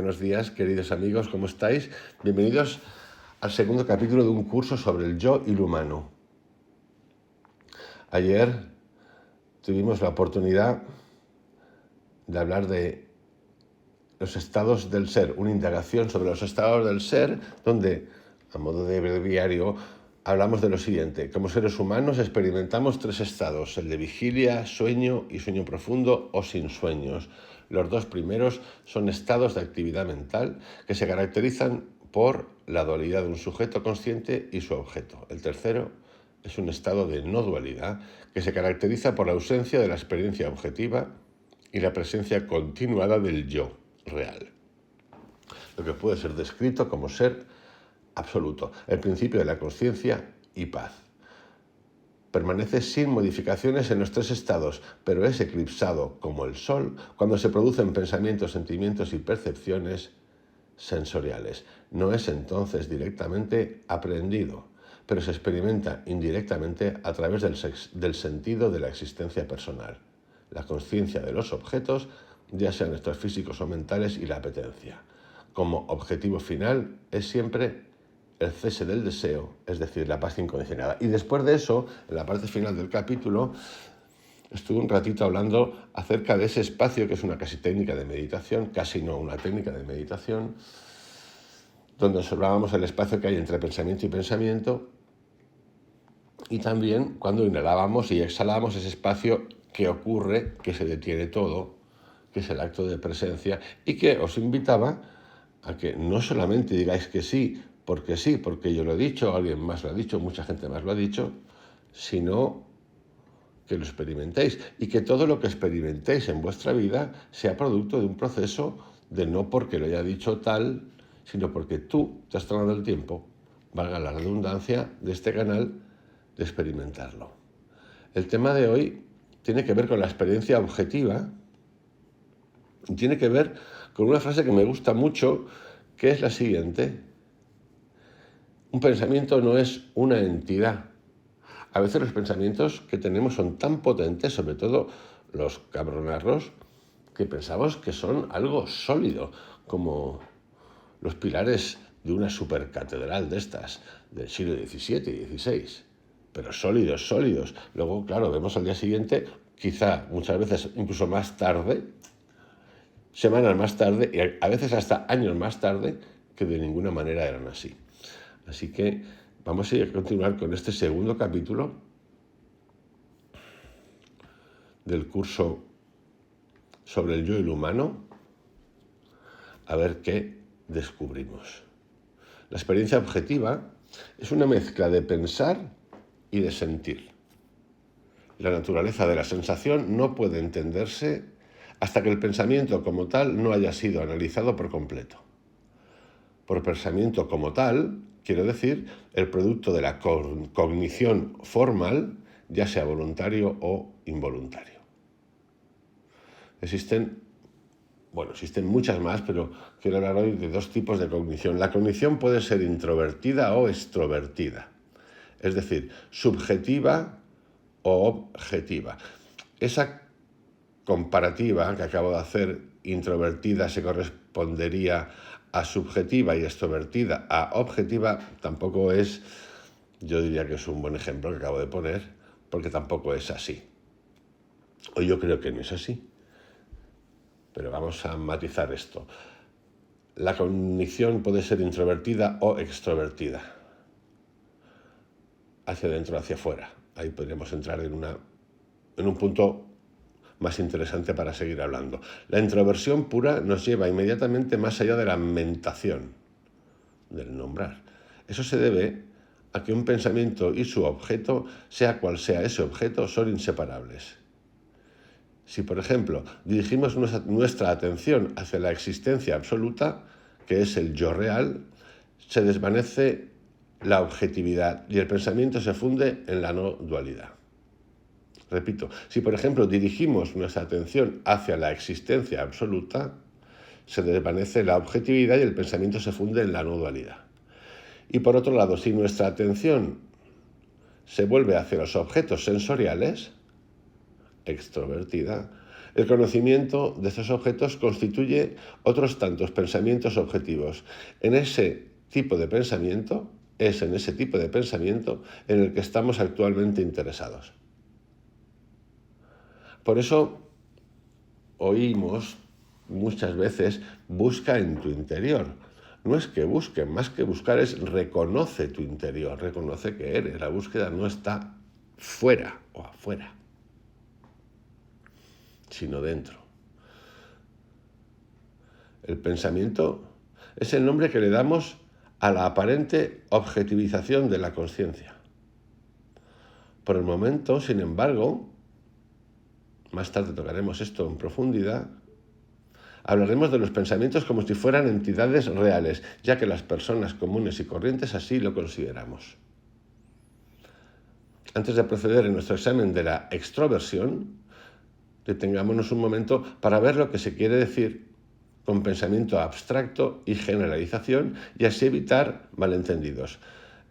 Buenos días, queridos amigos, ¿cómo estáis? Bienvenidos al segundo capítulo de un curso sobre el yo y lo humano. Ayer tuvimos la oportunidad de hablar de los estados del ser, una indagación sobre los estados del ser, donde, a modo de breviario, hablamos de lo siguiente. Como seres humanos experimentamos tres estados, el de vigilia, sueño y sueño profundo o sin sueños. Los dos primeros son estados de actividad mental que se caracterizan por la dualidad de un sujeto consciente y su objeto. El tercero es un estado de no dualidad que se caracteriza por la ausencia de la experiencia objetiva y la presencia continuada del yo real, lo que puede ser descrito como ser absoluto, el principio de la conciencia y paz. Permanece sin modificaciones en los tres estados, pero es eclipsado como el sol cuando se producen pensamientos, sentimientos y percepciones sensoriales. No es entonces directamente aprehendido, pero se experimenta indirectamente a través del sentido de la existencia personal, la conciencia de los objetos, ya sean estos físicos o mentales, y la apetencia. Como objetivo final es siempre el cese del deseo, es decir, la paz incondicionada. Y después de eso, en la parte final del capítulo, estuve un ratito hablando acerca de ese espacio que es una casi técnica de meditación, casi no una técnica de meditación, donde observábamos el espacio que hay entre pensamiento y pensamiento, y también cuando inhalábamos y exhalábamos ese espacio que ocurre, que se detiene todo, que es el acto de presencia, y que os invitaba a que no solamente digáis que sí, porque yo lo he dicho, alguien más lo ha dicho, mucha gente más lo ha dicho, sino que lo experimentéis y que todo lo que experimentéis en vuestra vida sea producto de un proceso de no porque lo haya dicho tal, sino porque tú te has tomado el tiempo, valga la redundancia, de este canal, de experimentarlo. El tema de hoy tiene que ver con la experiencia objetiva y tiene que ver con una frase que me gusta mucho, que es la siguiente: un pensamiento no es una entidad. A veces los pensamientos que tenemos son tan potentes, sobre todo los cabronarros, que pensamos que son algo sólido, como los pilares de una supercatedral de estas, del siglo XVII y XVI. Pero sólidos, sólidos. Luego, claro, vemos al día siguiente, quizá muchas veces incluso más tarde, semanas más tarde y a veces hasta años más tarde, que de ninguna manera eran así. Así que vamos a continuar con este segundo capítulo del curso sobre el yo y lo humano, a ver qué descubrimos. La experiencia objetiva es una mezcla de pensar y de sentir. La naturaleza de la sensación no puede entenderse hasta que el pensamiento como tal no haya sido analizado por completo. Por pensamiento como tal, quiero decir el producto de la cognición formal, ya sea voluntario o involuntario. Existen muchas más, pero quiero hablar hoy de dos tipos de cognición. La cognición puede ser introvertida o extrovertida, es decir, subjetiva o objetiva. Esa comparativa que acabo de hacer, introvertida se correspondería a subjetiva y extrovertida a objetiva, tampoco es, yo diría que es un buen ejemplo que acabo de poner, porque tampoco es así. O yo creo que no es así. Pero vamos a matizar esto. La cognición puede ser introvertida o extrovertida, hacia adentro o hacia afuera. Ahí podríamos entrar en un punto más interesante para seguir hablando. La introversión pura nos lleva inmediatamente más allá de la mentación, del nombrar. Eso se debe a que un pensamiento y su objeto, sea cual sea ese objeto, son inseparables. Si, por ejemplo, dirigimos nuestra atención hacia la existencia absoluta, que es el yo real, se desvanece la objetividad y el pensamiento se funde en la no dualidad. Repito, si por ejemplo dirigimos nuestra atención hacia la existencia absoluta, se desvanece la objetividad y el pensamiento se funde en la no dualidad. Y por otro lado, si nuestra atención se vuelve hacia los objetos sensoriales, extrovertida, El conocimiento de estos objetos constituye otros tantos pensamientos objetivos. Es en ese tipo de pensamiento en el que estamos actualmente interesados. Por eso oímos muchas veces: busca en tu interior. No es que busque, más que buscar es reconoce tu interior, reconoce que eres. La búsqueda no está fuera o afuera, sino dentro. El pensamiento es el nombre que le damos a la aparente objetivización de la conciencia. Por el momento, sin embargo, más tarde tocaremos esto en profundidad, hablaremos de los pensamientos como si fueran entidades reales, ya que las personas comunes y corrientes así lo consideramos. Antes de proceder en nuestro examen de la extroversión, detengámonos un momento para ver lo que se quiere decir con pensamiento abstracto y generalización, y así evitar malentendidos.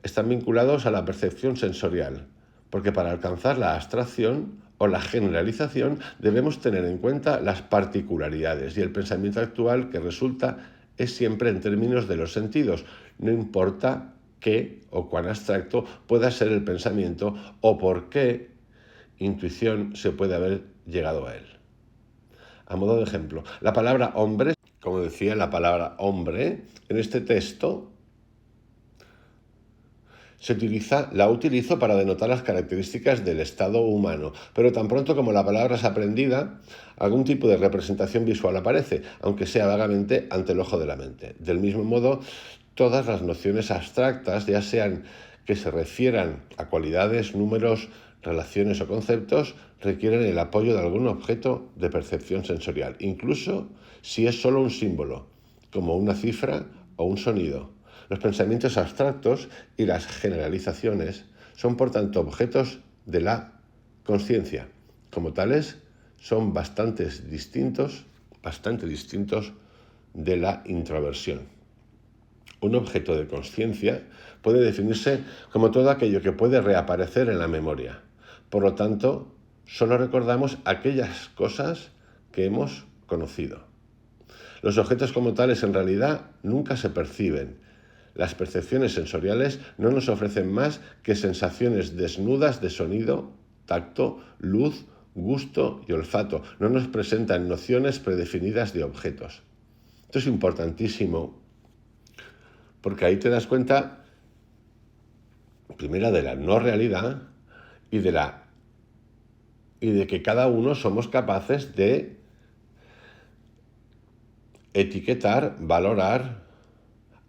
Están vinculados a la percepción sensorial, porque para alcanzar la abstracción o la generalización debemos tener en cuenta las particularidades, y el pensamiento actual que resulta es siempre en términos de los sentidos, no importa qué o cuán abstracto pueda ser el pensamiento o por qué intuición se puede haber llegado a él. A modo de ejemplo, la palabra hombre, como decía, la palabra hombre en este texto la utilizo para denotar las características del estado humano, pero tan pronto como la palabra es aprendida, algún tipo de representación visual aparece, aunque sea vagamente ante el ojo de la mente. Del mismo modo, todas las nociones abstractas, ya sean que se refieran a cualidades, números, relaciones o conceptos, requieren el apoyo de algún objeto de percepción sensorial, incluso si es solo un símbolo, como una cifra o un sonido. Los pensamientos abstractos y las generalizaciones son, por tanto, objetos de la consciencia. Como tales, son bastante distintos de la introversión. Un objeto de consciencia puede definirse como todo aquello que puede reaparecer en la memoria. Por lo tanto, solo recordamos aquellas cosas que hemos conocido. Los objetos como tales en realidad nunca se perciben. Las percepciones sensoriales no nos ofrecen más que sensaciones desnudas de sonido, tacto, luz, gusto y olfato. No nos presentan nociones predefinidas de objetos. Esto es importantísimo porque ahí te das cuenta, primero, de la no realidad y de que cada uno somos capaces de etiquetar, valorar,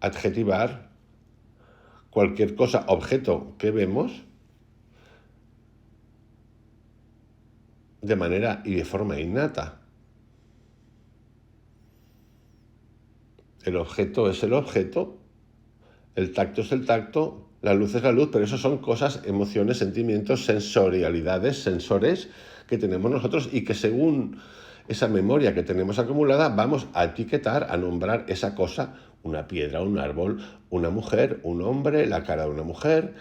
adjetivar cualquier cosa, objeto que vemos de manera y de forma innata. El objeto es el objeto, el tacto es el tacto, la luz es la luz, pero eso son cosas, emociones, sentimientos, sensorialidades, sensores que tenemos nosotros y que según esa memoria que tenemos acumulada vamos a etiquetar, a nombrar esa cosa, una piedra, un árbol, una mujer, un hombre, la cara de una mujer,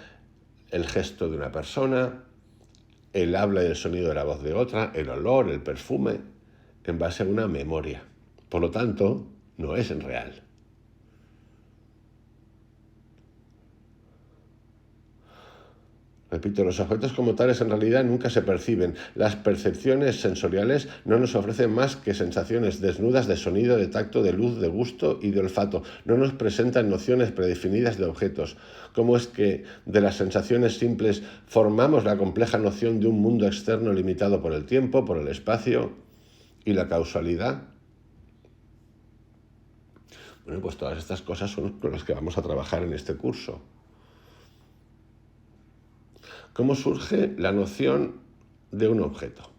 el gesto de una persona, el habla y el sonido de la voz de otra, el olor, el perfume, en base a una memoria. Por lo tanto, no es real. Repito, los objetos como tales en realidad nunca se perciben. Las percepciones sensoriales no nos ofrecen más que sensaciones desnudas de sonido, de tacto, de luz, de gusto y de olfato. No nos presentan nociones predefinidas de objetos. ¿Cómo es que de las sensaciones simples formamos la compleja noción de un mundo externo limitado por el tiempo, por el espacio y la causalidad? Bueno, pues todas estas cosas son con las que vamos a trabajar en este curso. ¿Cómo surge la noción de un objeto?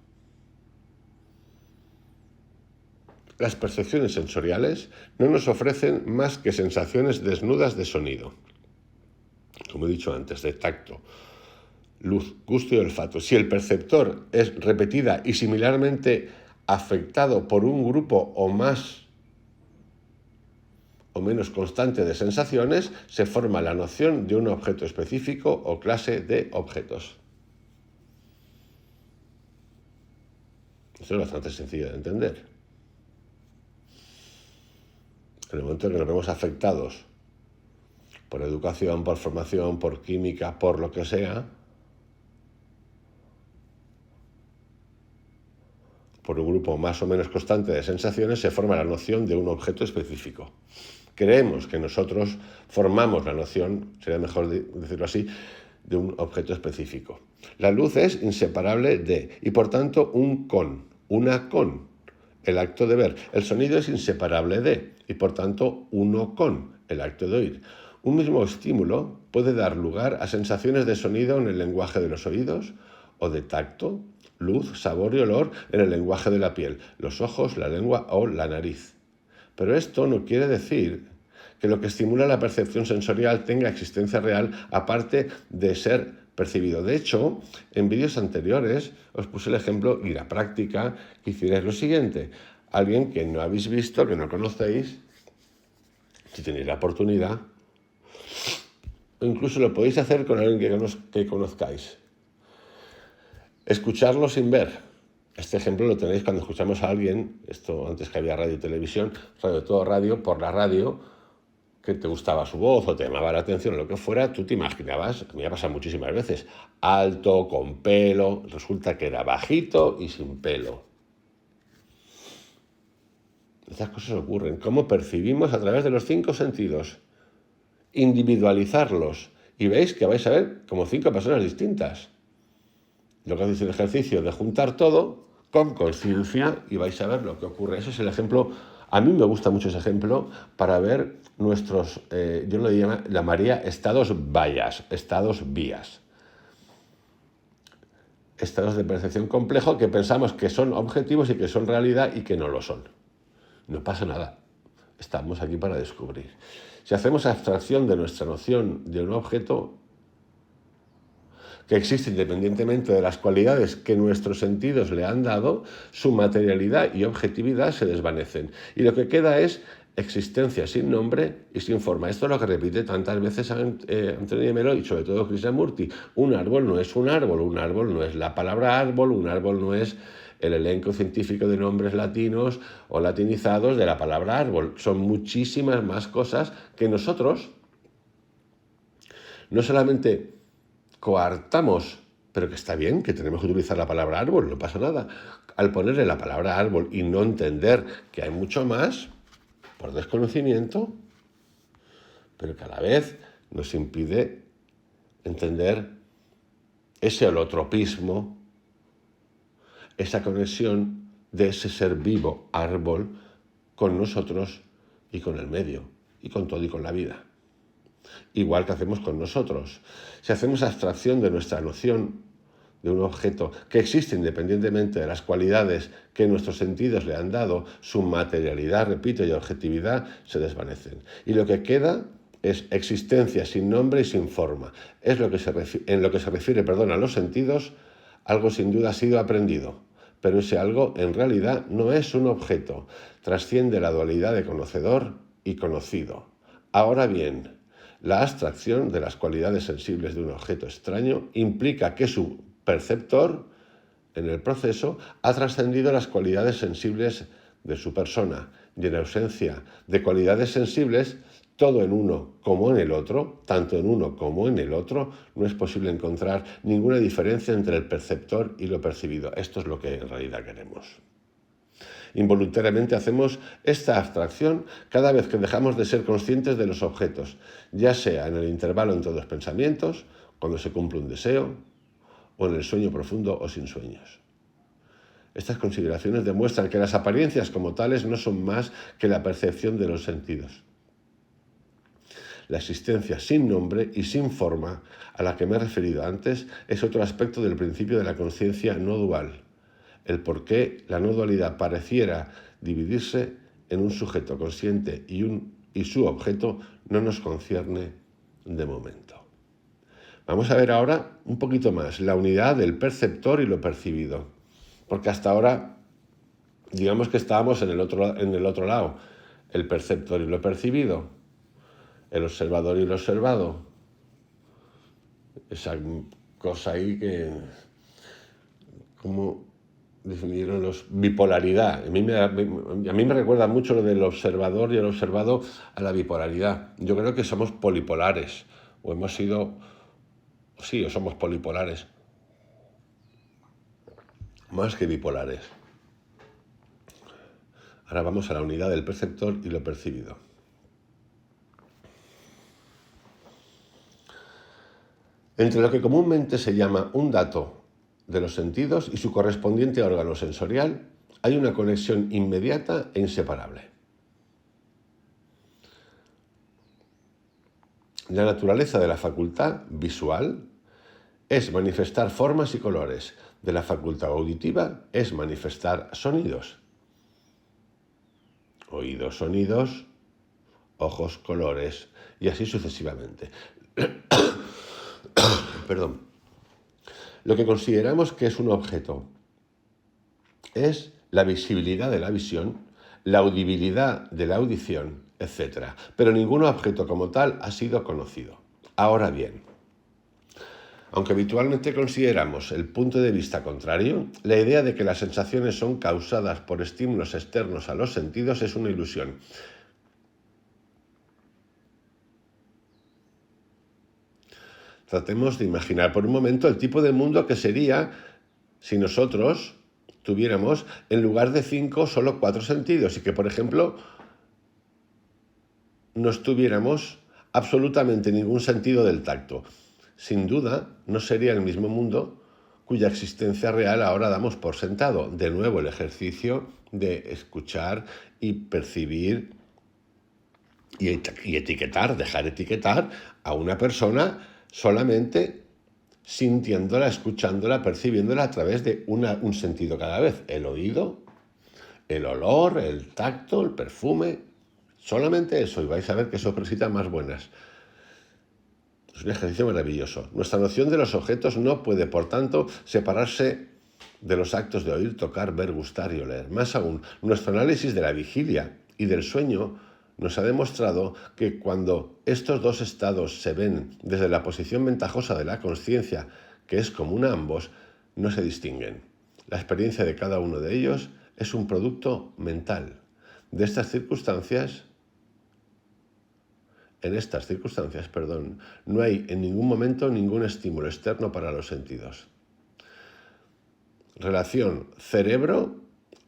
Las percepciones sensoriales no nos ofrecen más que sensaciones desnudas de sonido, como he dicho antes, de tacto, luz, gusto y olfato. Si el perceptor es repetida y similarmente afectado por un grupo o más o menos constante de sensaciones, se forma la noción de un objeto específico o clase de objetos. Esto es bastante sencillo de entender. En el momento en que nos vemos afectados por educación, por formación, por química, por lo que sea, por un grupo más o menos constante de sensaciones, se forma la noción de un objeto específico. Creemos que nosotros formamos la noción, sería mejor decirlo así, de un objeto específico. La luz es inseparable de, y por tanto una con, el acto de ver. El sonido es inseparable de, y por tanto uno con, el acto de oír. Un mismo estímulo puede dar lugar a sensaciones de sonido en el lenguaje de los oídos o de tacto, luz, sabor y olor en el lenguaje de la piel, los ojos, la lengua o la nariz. Pero esto no quiere decir que lo que estimula la percepción sensorial tenga existencia real aparte de ser percibido. De hecho, en vídeos anteriores os puse el ejemplo y la práctica que hicierais lo siguiente. Alguien que no habéis visto, que no conocéis, si tenéis la oportunidad, o incluso lo podéis hacer con alguien que conozcáis. Escucharlo sin ver. Este ejemplo lo tenéis cuando escuchamos a alguien, esto antes que había radio y televisión, radio todo radio, por la radio, que te gustaba su voz o te llamaba la atención o lo que fuera, tú te imaginabas, a mí me ha pasado muchísimas veces, alto, con pelo, resulta que era bajito y sin pelo. Estas cosas ocurren. ¿Cómo percibimos a través de los 5 sentidos? Individualizarlos. Y veis que vais a ver como 5 personas distintas. Lo que hacéis el ejercicio de juntar todo con conciencia y vais a ver lo que ocurre. Ese es el ejemplo. A mí me gusta mucho ese ejemplo para ver nuestros, yo lo llamaría estados vías. Estados de percepción complejo que pensamos que son objetivos y que son realidad y que no lo son. No pasa nada. Estamos aquí para descubrir. Si hacemos abstracción de nuestra noción de un objeto que existe independientemente de las cualidades que nuestros sentidos le han dado, su materialidad y objetividad se desvanecen. Y lo que queda es existencia sin nombre y sin forma. Esto es lo que repite tantas veces Antonio de Melo y sobre todo Krishnamurti. Un árbol no es un árbol no es la palabra árbol, un árbol no es el elenco científico de nombres latinos o latinizados de la palabra árbol. Son muchísimas más cosas que nosotros no solamente coartamos, pero que está bien, que tenemos que utilizar la palabra árbol, no pasa nada. Al ponerle la palabra árbol y no entender que hay mucho más, por desconocimiento, pero que a la vez nos impide entender ese holotropismo, esa conexión de ese ser vivo, árbol, con nosotros y con el medio, y con todo y con la vida. Igual que hacemos con nosotros. Si hacemos abstracción de nuestra noción de un objeto que existe independientemente de las cualidades que nuestros sentidos le han dado, su materialidad, repito, y objetividad se desvanecen. Y lo que queda es existencia sin nombre y sin forma. Es en lo que se refiere a los sentidos, algo sin duda ha sido aprendido. Pero ese algo en realidad no es un objeto, trasciende la dualidad de conocedor y conocido. Ahora bien, la abstracción de las cualidades sensibles de un objeto extraño implica que su perceptor, en el proceso, ha trascendido las cualidades sensibles de su persona y en ausencia de cualidades sensibles, todo en uno como en el otro, tanto en uno como en el otro, no es posible encontrar ninguna diferencia entre el perceptor y lo percibido. Esto es lo que en realidad queremos. Involuntariamente hacemos esta abstracción cada vez que dejamos de ser conscientes de los objetos, ya sea en el intervalo entre dos pensamientos, cuando se cumple un deseo, o en el sueño profundo o sin sueños. Estas consideraciones demuestran que las apariencias como tales no son más que la percepción de los sentidos. La existencia sin nombre y sin forma, a la que me he referido antes, es otro aspecto del principio de la conciencia no dual. El por qué la no dualidad pareciera dividirse en un sujeto consciente y su objeto no nos concierne de momento. Vamos a ver ahora un poquito más la unidad del perceptor y lo percibido, porque hasta ahora digamos que estábamos en el otro lado, el perceptor y lo percibido, el observador y lo observado, esa cosa ahí que, como definieron los bipolaridad. A mí me recuerda mucho lo del observador y el observado a la bipolaridad. Yo creo que somos polipolares, o hemos sido, sí, o somos polipolares, más que bipolares. Ahora vamos a la unidad del perceptor y lo percibido. Entre lo que comúnmente se llama un dato de los sentidos y su correspondiente órgano sensorial, hay una conexión inmediata e inseparable. La naturaleza de la facultad visual es manifestar formas y colores. De la facultad auditiva es manifestar sonidos. Oídos, sonidos, ojos, colores, y así sucesivamente. Perdón. Lo que consideramos que es un objeto es la visibilidad de la visión, la audibilidad de la audición, etc. Pero ningún objeto como tal ha sido conocido. Ahora bien, aunque habitualmente consideramos el punto de vista contrario, la idea de que las sensaciones son causadas por estímulos externos a los sentidos es una ilusión. Tratemos de imaginar por un momento el tipo de mundo que sería si nosotros tuviéramos, en lugar de 5, solo 4 sentidos y que, por ejemplo, no tuviéramos absolutamente ningún sentido del tacto. Sin duda, no sería el mismo mundo cuya existencia real ahora damos por sentado. De nuevo, el ejercicio de escuchar y percibir y etiquetar, dejar etiquetar a una persona solamente sintiéndola, escuchándola, percibiéndola a través de un sentido cada vez. El oído, el olor, el tacto, el perfume. Solamente eso, y vais a ver qué sorpresitas más buenas. Es un ejercicio maravilloso. Nuestra noción de los objetos no puede, por tanto, separarse de los actos de oír, tocar, ver, gustar y oler. Más aún, nuestro análisis de la vigilia y del sueño nos ha demostrado que cuando estos dos estados se ven desde la posición ventajosa de la consciencia, que es común a ambos, no se distinguen. La experiencia de cada uno de ellos es un producto mental. En estas circunstancias, no hay en ningún momento ningún estímulo externo para los sentidos. Relación cerebro,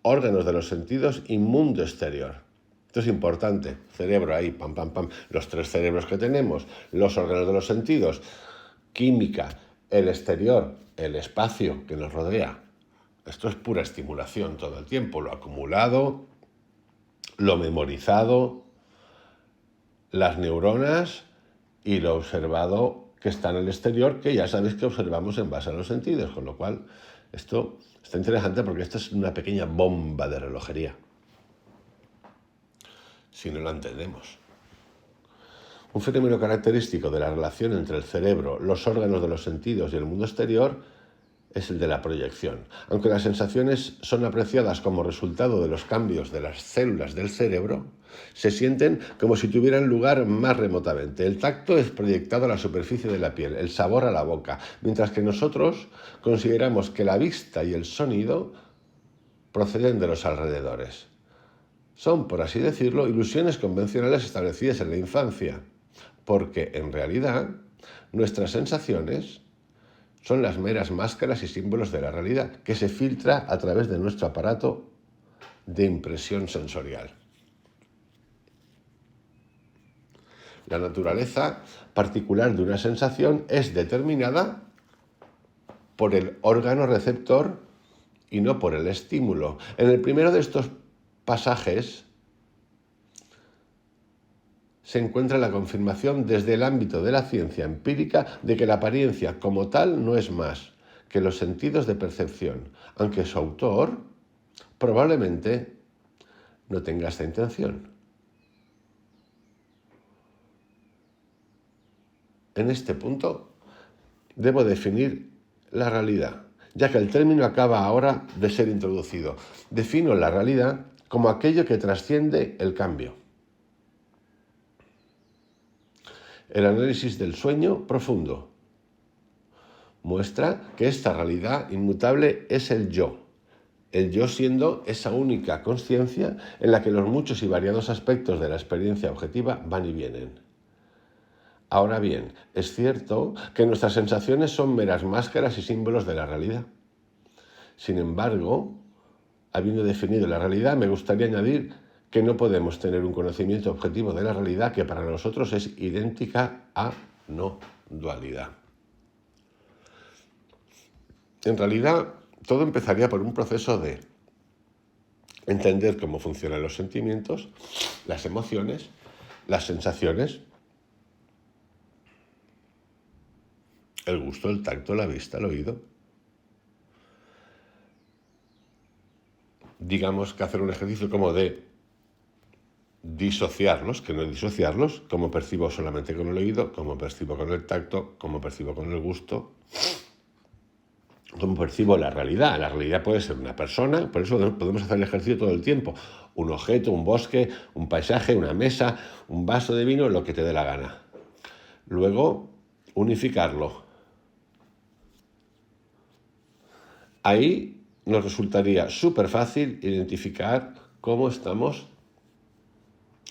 órganos de los sentidos y mundo exterior. Esto es importante. Cerebro ahí, pam, pam, pam. Los 3 cerebros que tenemos, los órganos de los sentidos, química, el exterior, el espacio que nos rodea. Esto es pura estimulación todo el tiempo. Lo acumulado, lo memorizado, las neuronas y lo observado que está en el exterior, que ya sabéis que observamos en base a los sentidos. Con lo cual, esto está interesante porque esto es una pequeña bomba de relojería. Si no lo entendemos. Un fenómeno característico de la relación entre el cerebro, los órganos de los sentidos y el mundo exterior es el de la proyección. Aunque las sensaciones son apreciadas como resultado de los cambios de las células del cerebro, se sienten como si tuvieran lugar más remotamente. El tacto es proyectado a la superficie de la piel, el sabor a la boca, mientras que nosotros consideramos que la vista y el sonido proceden de los alrededores. Son, por así decirlo, ilusiones convencionales establecidas en la infancia, porque en realidad nuestras sensaciones son las meras máscaras y símbolos de la realidad, que se filtra a través de nuestro aparato de impresión sensorial. La naturaleza particular de una sensación es determinada por el órgano receptor y no por el estímulo. En el primero de estos pasajes se encuentra la confirmación desde el ámbito de la ciencia empírica de que la apariencia como tal no es más que los sentidos de percepción, aunque su autor probablemente no tenga esta intención. En este punto debo definir la realidad, ya que el término acaba ahora de ser introducido. Defino la realidad como aquello que trasciende el cambio. El análisis del sueño profundo muestra que esta realidad inmutable es el yo, el yo siendo esa única consciencia en la que los muchos y variados aspectos de la experiencia objetiva van y vienen. Ahora bien, es cierto que nuestras sensaciones son meras máscaras y símbolos de la realidad. Sin embargo, habiendo definido la realidad, me gustaría añadir que no podemos tener un conocimiento objetivo de la realidad que para nosotros es idéntica a no dualidad. En realidad, todo empezaría por un proceso de entender cómo funcionan los sentimientos, las emociones, las sensaciones, el gusto, el tacto, la vista, el oído. Digamos que hacer un ejercicio como de disociarlos, que no disociarlos, como percibo solamente con el oído, como percibo con el tacto, como percibo con el gusto, como percibo la realidad. La realidad puede ser una persona, por eso podemos hacer el ejercicio todo el tiempo. Un objeto, un bosque, un paisaje, una mesa, un vaso de vino, lo que te dé la gana. Luego, unificarlo. Ahí nos resultaría súper fácil identificar cómo estamos,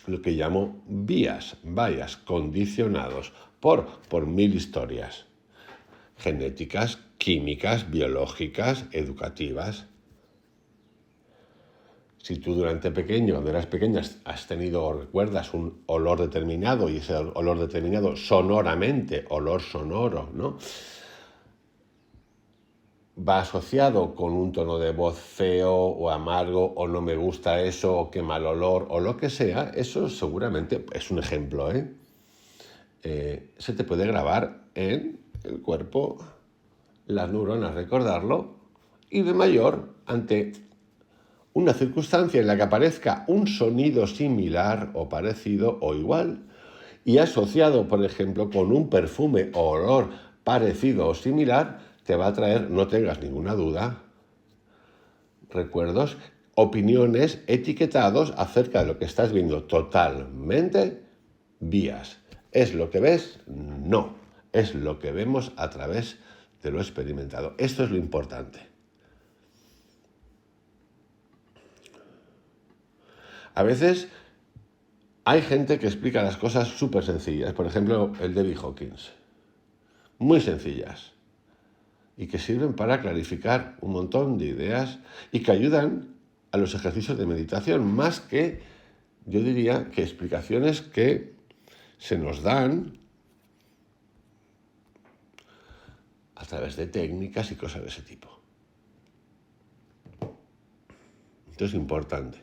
lo que llamo bias, condicionados por 1000 historias. Genéticas, químicas, biológicas, educativas. Si tú cuando eras pequeña, has tenido o recuerdas un olor determinado y ese olor determinado sonoramente, olor sonoro, ¿no?, va asociado con un tono de voz feo o amargo o no me gusta eso o qué mal olor o lo que sea, eso seguramente es un ejemplo, se te puede grabar en el cuerpo, las neuronas recordarlo, y de mayor, ante una circunstancia en la que aparezca un sonido similar o parecido o igual y asociado, por ejemplo, con un perfume o olor parecido o similar, te va a traer, no tengas ninguna duda, recuerdos, opiniones, etiquetados acerca de lo que estás viendo, totalmente vías. ¿Es lo que ves? No. Es lo que vemos a través de lo experimentado. Esto es lo importante. A veces hay gente que explica las cosas súper sencillas. Por ejemplo, el David Hawkins. Muy sencillas. Y que sirven para clarificar un montón de ideas y que ayudan a los ejercicios de meditación, más que, yo diría, que explicaciones que se nos dan a través de técnicas y cosas de ese tipo. Esto es importante.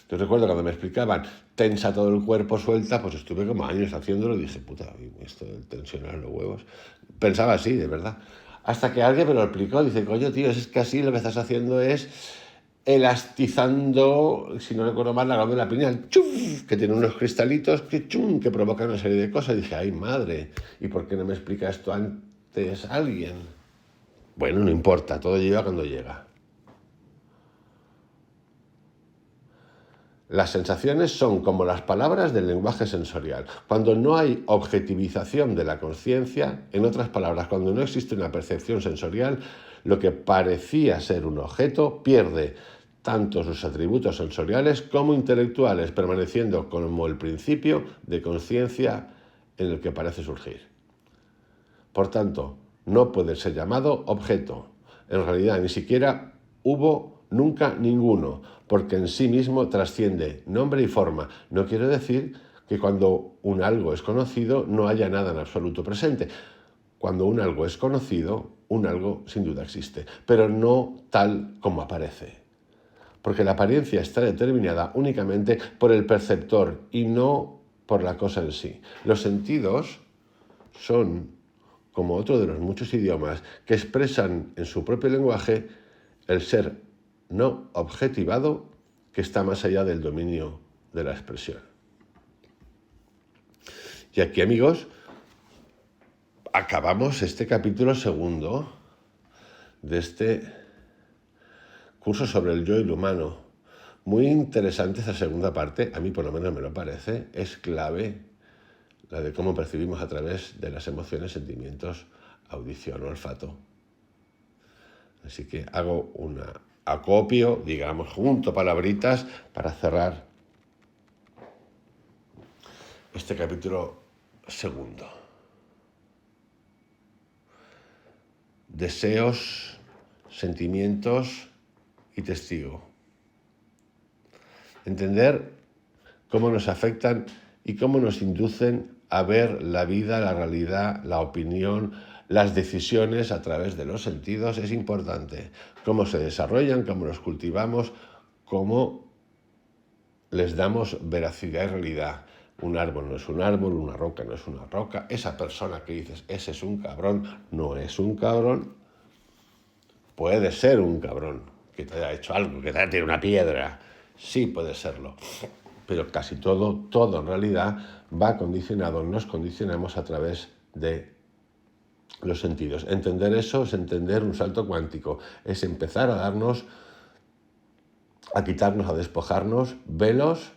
Yo recuerdo cuando me explicaban tensa todo el cuerpo, suelta, pues estuve como años haciéndolo y dije, puta, esto de tensionar los huevos. Pensaba así, de verdad. Hasta que alguien me lo explicó, dice, coño, tío, es que así lo que estás haciendo es elastizando, si no recuerdo mal, la glándula pineal, ¡chuf!, que tiene unos cristalitos que provocan una serie de cosas. Y dije, ay, madre, ¿y por qué no me explica esto antes alguien? Bueno, no importa, todo llega cuando llega. Las sensaciones son como las palabras del lenguaje sensorial. Cuando no hay objetivización de la conciencia, en otras palabras, cuando no existe una percepción sensorial, lo que parecía ser un objeto pierde tanto sus atributos sensoriales como intelectuales, permaneciendo como el principio de conciencia en el que parece surgir. Por tanto, no puede ser llamado objeto. En realidad, ni siquiera hubo nunca ninguno, porque en sí mismo trasciende nombre y forma. No quiere decir que cuando un algo es conocido no haya nada en absoluto presente. Cuando un algo es conocido, un algo sin duda existe, pero no tal como aparece. Porque la apariencia está determinada únicamente por el perceptor y no por la cosa en sí. Los sentidos son como otro de los muchos idiomas que expresan en su propio lenguaje el ser no objetivado que está más allá del dominio de la expresión. Y aquí, amigos, acabamos este capítulo segundo de este curso sobre el yo y lo humano. Muy interesante esta segunda parte, a mí por lo menos me lo parece, es clave la de cómo percibimos a través de las emociones, sentimientos, audición, olfato. Así que hago una acopio, digamos, junto palabritas para cerrar este capítulo segundo. Deseos, sentimientos y testigo. Entender cómo nos afectan y cómo nos inducen a ver la vida, la realidad, la opinión, las decisiones a través de los sentidos es importante. Cómo se desarrollan, cómo los cultivamos, cómo les damos veracidad y realidad. Un árbol no es un árbol, una roca no es una roca. Esa persona que dices, ese es un cabrón, no es un cabrón. Puede ser un cabrón que te haya hecho algo, que te haya tirado una piedra. Sí puede serlo. Pero casi todo en realidad va condicionado, nos condicionamos a través de los sentidos. Entender eso es entender un salto cuántico, es empezar a quitarnos, a despojarnos velos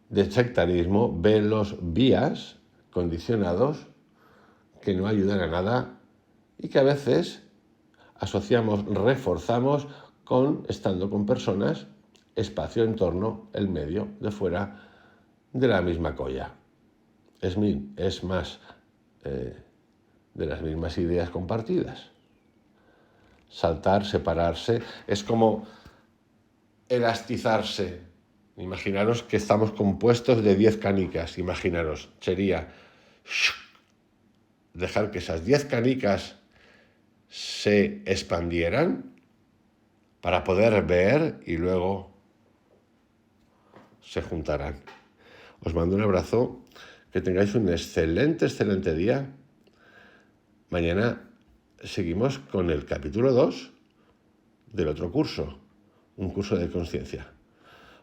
de sectarismo, velos, vías condicionados que no ayudan a nada y que a veces asociamos, reforzamos estando con personas, espacio, entorno, el medio, de fuera de la misma colla. Es más de las mismas ideas compartidas. Saltar, separarse, es como elastizarse. Imaginaros que estamos compuestos de 10 canicas. Imaginaros, sería dejar que esas 10 canicas se expandieran para poder ver y luego se juntarán. Os mando un abrazo, que tengáis un excelente día. Mañana seguimos con el capítulo 2 del otro curso, un curso de conciencia.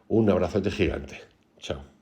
Un abrazote gigante. Chao.